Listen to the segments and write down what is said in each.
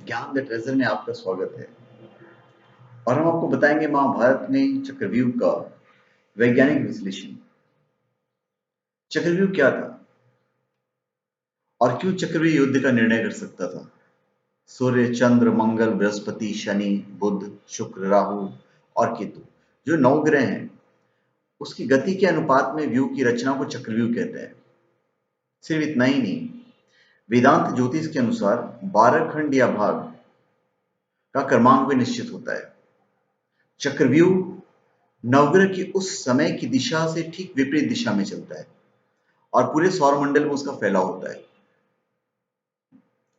ज्ञान the treasure में आपका स्वागत है। और हम आपको बताएंगे महाभारत में चक्रव्यूह का वैज्ञानिक विश्लेषण। चक्रव्यूह क्या था और क्यों चक्रव्यूह युद्ध का निर्णय कर सकता था? सूर्य, चंद्र, मंगल, बृहस्पति, शनि, बुध, शुक्र, राहु और केतु जो 9 ग्रह हैं, उसकी गति के अनुपात में व्यूह की रचना को चक्रव्यूह कहते हैं। सिर्फ इतना ही नहीं, वेदांत ज्योतिष के अनुसार 12 खंड या भाग का क्रमांक भी निश्चित होता है। चक्रव्यूह नवग्रह की उस समय की दिशा से ठीक विपरीत दिशा में चलता है और पूरे सौरमंडल में उसका फैलाव होता है।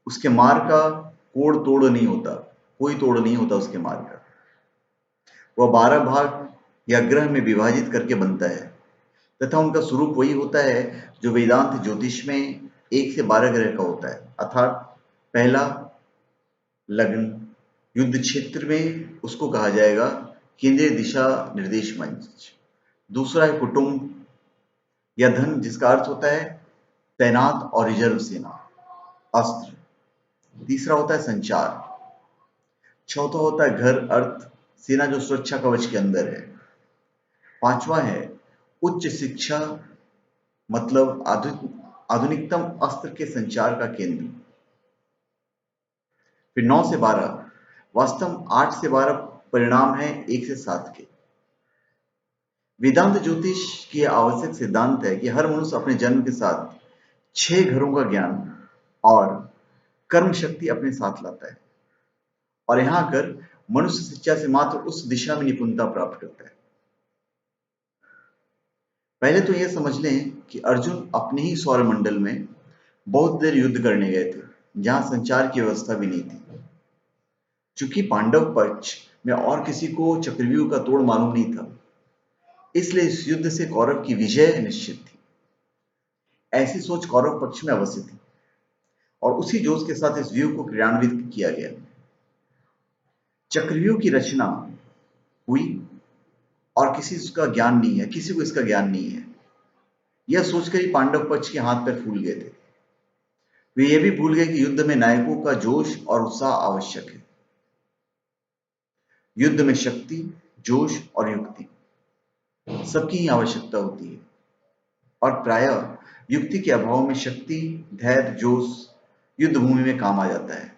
उसके मार्ग का कोड़ तोड़ नहीं होता, कोई तोड़ नहीं होता उसके मार्ग का। वह 12 भाग या ग्रह में विभाजित करके बनता है तथा उनका स्वरूप वही होता है जो वेदांत ज्योतिष में 1 से 12 ग्रह का होता है। अर्थात पहला लग्न, युद्ध क्षेत्र में उसको कहा जाएगा केंद्रीय दिशा निर्देश मंच। दूसरा है कुटुंब या धन, जिसका अर्थ होता है तैनात और रिजर्व सेना, अस्त्र। तीसरा होता है संचार। चौथा होता है घर, अर्थ, सेना जो सुरक्षा कवच के अंदर है। पांचवा है उच्च शिक्षा, मतलब आधुनिकतम अस्त्र के संचार का केंद्र। फिर 9 से 12, वास्तव में 8 से 12 परिणाम है 1 से 7 के। वेदांत ज्योतिष की आवश्यक सिद्धांत है कि हर मनुष्य अपने जन्म के साथ 6 घरों का ज्ञान और कर्म शक्ति अपने साथ लाता है और यहाँ आकर मनुष्य शिक्षा से मात्र उस दिशा में निपुणता प्राप्त करता है। पहले तो यह समझ लें कि अर्जुन अपने ही सौरमंडल में बहुत देर युद्ध करने गए थे, जहां संचार की व्यवस्था भी नहीं थी। चूंकि पांडव पक्ष में और किसी को चक्रव्यूह का तोड़ मालूम नहीं था, इसलिए इस युद्ध से कौरव की विजय निश्चित थी। ऐसी सोच कौरव पक्ष में अवश्य थी और उसी जोश के साथ इस व्यूह को क्रियान्वित किया गया। चक्रव्यूह की रचना हुई और किसी को इसका ज्ञान नहीं है। यह सोचकर ही पांडव पक्ष के हाथ पैर फूल गए थे। वे यह भी भूल गए कि युद्ध में नायकों का जोश और उत्साह आवश्यक है। युद्ध में शक्ति, जोश और युक्ति सबकी ही आवश्यकता होती है और प्रायः युक्ति के अभाव में शक्ति, धैर्य, जोश युद्ध भूमि में काम आ जाता है।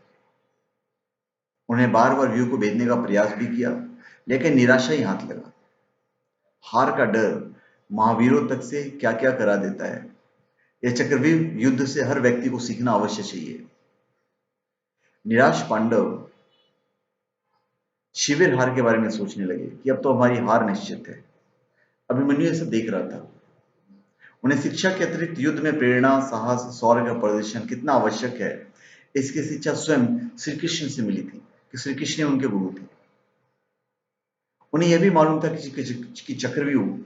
उन्हें बार बार व्यूह को भेदने का प्रयास भी किया, लेकिन निराशा ही हाथ लगा। हार का डर महावीरों तक से क्या क्या करा देता है। यह चक्रव्यूह युद्ध से हर व्यक्ति को सीखना अवश्य चाहिए। निराश पांडव शिविर हार के बारे में सोचने लगे कि अब तो हमारी हार निश्चित है। अभिमन्यु ऐसा देख रहा था। उन्हें शिक्षा के अतिरिक्त युद्ध में प्रेरणा, साहस, शौर्य का प्रदर्शन कितना आवश्यक है, इसकी शिक्षा स्वयं श्री कृष्ण से मिली थी कि श्री कृष्ण उनके गुरु थे। उन्हें यह भी मालूम था कि चक्रव्यूह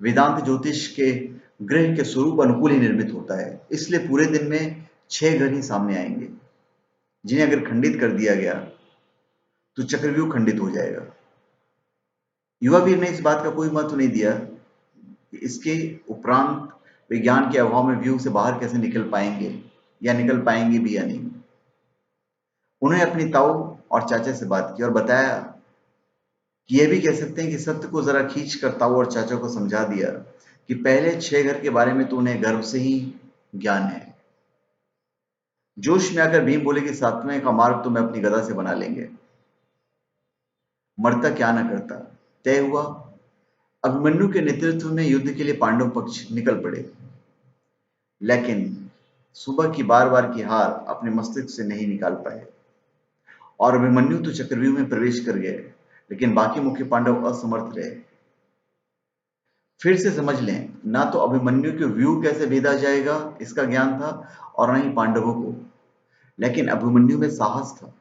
वेदांत ज्योतिष के ग्रह के स्वरूप अनुकूल ही निर्मित होता है। इसलिए पूरे दिन में 6 ग्रह ही सामने आएंगे, जिन्हें अगर खंडित कर दिया गया तो चक्रव्यूह खंडित हो जाएगा। युवा वीर ने इस बात का कोई महत्व नहीं दिया कि इसके उपरांत विज्ञान के अभाव में व्यूह से बाहर कैसे निकल पाएंगे या निकल पाएंगे भी या नहीं। उन्होंने अपनी ताऊ और चाचा से बात की और बताया कि यह भी कह सकते हैं कि सत्य को जरा खींच कर ताऊ और चाचा को समझा दिया कि पहले 6 घर के बारे में तो उन्हें गर्व से ही ज्ञान है। जोश में आकर भीम बोले कि 7वें का मार्ग तो मैं अपनी गदा से बना लेंगे, मरता क्या न करता। तय हुआ। अभिमन्यु के नेतृत्व में युद्ध के लिए पांडव पक्ष निकल पड़े, लेकिन सुबह की बार बार की हार अपने मस्तिष्क से नहीं निकाल पाए और अभिमन्यु तो चक्रव्यूह में प्रवेश कर गए, लेकिन बाकी मुख्य पांडव असमर्थ रहे। फिर से समझ लें, ना तो अभिमन्यु के व्यूह कैसे भेदा जाएगा इसका ज्ञान था और न ही पांडवों को, लेकिन अभिमन्यु में साहस था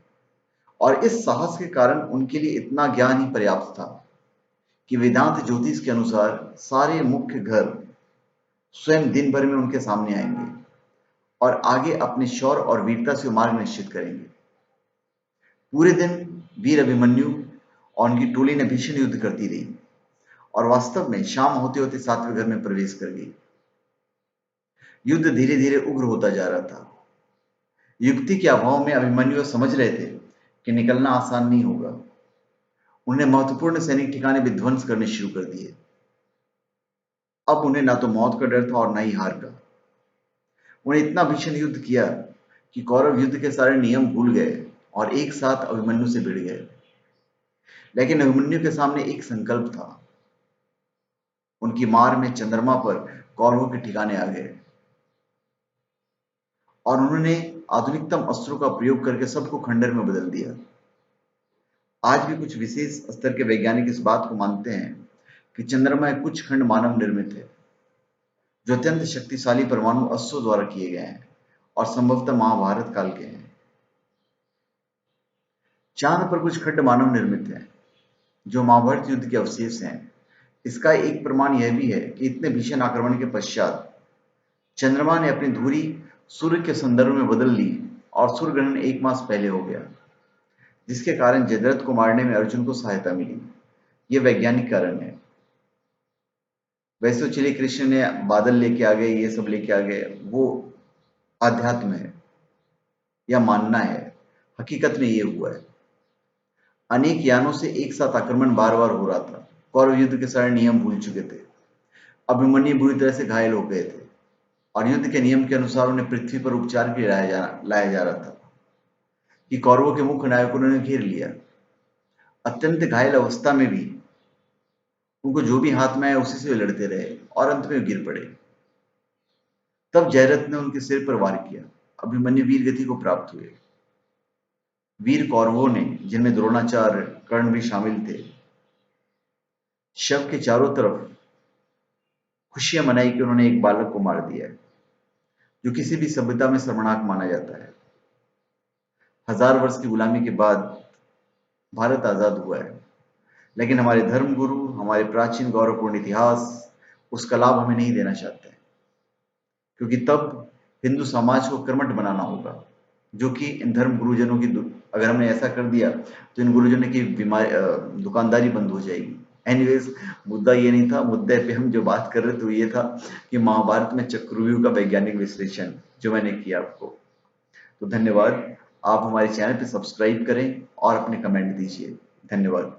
और इस साहस के कारण उनके लिए इतना ज्ञान ही पर्याप्त था कि वेदांत ज्योतिष के अनुसार सारे मुख्य घर स्वयं दिन भर में उनके सामने आएंगे और आगे अपने शौर्य और वीरता से मार्ग निश्चित करेंगे। पूरे दिन वीर अभिमन्यु और उनकी टोली ने भीषण युद्ध करती रही और वास्तव में शाम होते होते 7वें घर में प्रवेश कर गई। युद्ध धीरे धीरे उग्र होता जा रहा था। युक्ति के अभाव में अभिमन्यु समझ रहे थे कि निकलना आसान नहीं होगा। उन्हें महत्वपूर्ण सैनिक ठिकाने भी ध्वंस करने शुरू कर दिए। अब उन्हें ना तो मौत का डर था और ना ही हार का। उन्हें इतना भीषण युद्ध किया कि कौरव युद्ध के सारे नियम भूल गए और एक साथ अभिमन्यु से भिड़ गए। लेकिन अभिमन्यु के सामने एक संकल्प था। उनकी मार में चंद्रमा पर कौरवों के ठिकाने आ गए और उन्होंने आधुनिकतम अस्त्रों का प्रयोग करके सबको खंडर में बदल दिया। आज भी कुछ विशेष स्तर के वैज्ञानिक इस बात को मानते हैं कि चंद्रमा के कुछ खंड मानव निर्मित है, जो अत्यंत शक्तिशाली परमाणु अस्त्रों द्वारा किए गए हैं और संभवतः महाभारत काल के हैं। चांद पर कुछ खंड मानव निर्मित हैं, जो महाभारत युद्ध के अवशेष हैं। इसका एक प्रमाण यह भी है कि इतने भीषण आक्रमण के पश्चात चंद्रमा ने अपनी धुरी सूर्य के संदर्भ में बदल ली और सूर्य ग्रहण 1 मास पहले हो गया, जिसके कारण जयद्रथ को मारने में अर्जुन को सहायता मिली। यह वैज्ञानिक कारण है। वैसे तो चलिए कृष्ण ने बादल लेके आ गए, ये सब लेके आ गए, वो आध्यात्म है या मानना है। हकीकत में ये हुआ है। अनेक यानों से एक साथ आक्रमण बार बार हो रहा था। कौरव युद्ध के सारे नियम भूल चुके थे। अभिमन्यु बुरी तरह से घायल हो गए थे और युद्ध के नियम के अनुसार उन्हें पृथ्वी पर उपचार के लिए लाया जा रहा था कि कौरवों के मुख्य नायकों ने उन्हें घेर लिया। अत्यंत घायल अवस्था में भी उनको जो भी हाथ में आया उसी से वे लड़ते रहे और अंत में गिर पड़े। तब जयद्रथ ने उनके सिर पर वार किया। अभिमन्यु वीर गति को प्राप्त हुए। वीर कौरवों ने, जिनमें द्रोणाचार्य, कर्ण भी शामिल थे, शव के चारों तरफ खुशियां मनाई कि उन्होंने एक बालक को मार दिया है, जो किसी भी सभ्यता में शर्मनाक माना जाता है। 1000 वर्ष की गुलामी के बाद भारत आजाद हुआ है, लेकिन हमारे धर्मगुरु, हमारे प्राचीन गौरवपूर्ण इतिहास उसका लाभ हमें नहीं देना चाहते हैं, क्योंकि तब हिंदू समाज को कर्मठ बनाना होगा, जो कि इन धर्म गुरुजनों की अगर हमने ऐसा कर दिया तो इन गुरुजनों की दुकानदारी बंद हो जाएगी। एनीवेज, मुद्दा ये नहीं था। मुद्दे पे हम जो बात कर रहे थे ये था कि महाभारत में चक्रव्यूह का वैज्ञानिक विश्लेषण जो मैंने किया आपको। तो धन्यवाद। आप हमारे चैनल पे सब्सक्राइब करें और अपने कमेंट दीजिए। धन्यवाद।